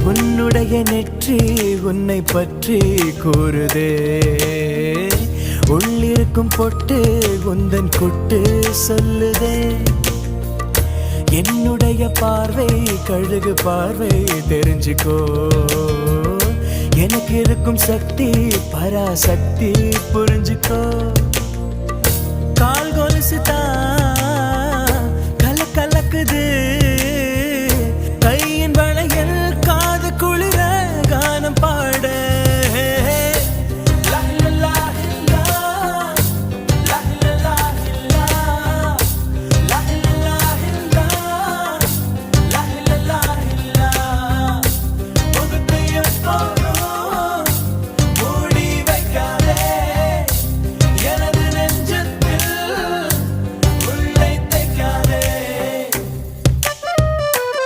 உன்னுடைய நெற்றி உன்னை பற்றி கூறுதே. உள்ளிருக்கும் பொட்டு உந்தன் குட்டு சொல்லுதே. என்னுடைய பார்வை கழுகு பார்வை தெரிஞ்சுக்கோ. எனக்கு இருக்கும் சக்தி பராசக்தி புரிஞ்சுக்கோ. கால் கொலுசு தான் கலக்குது.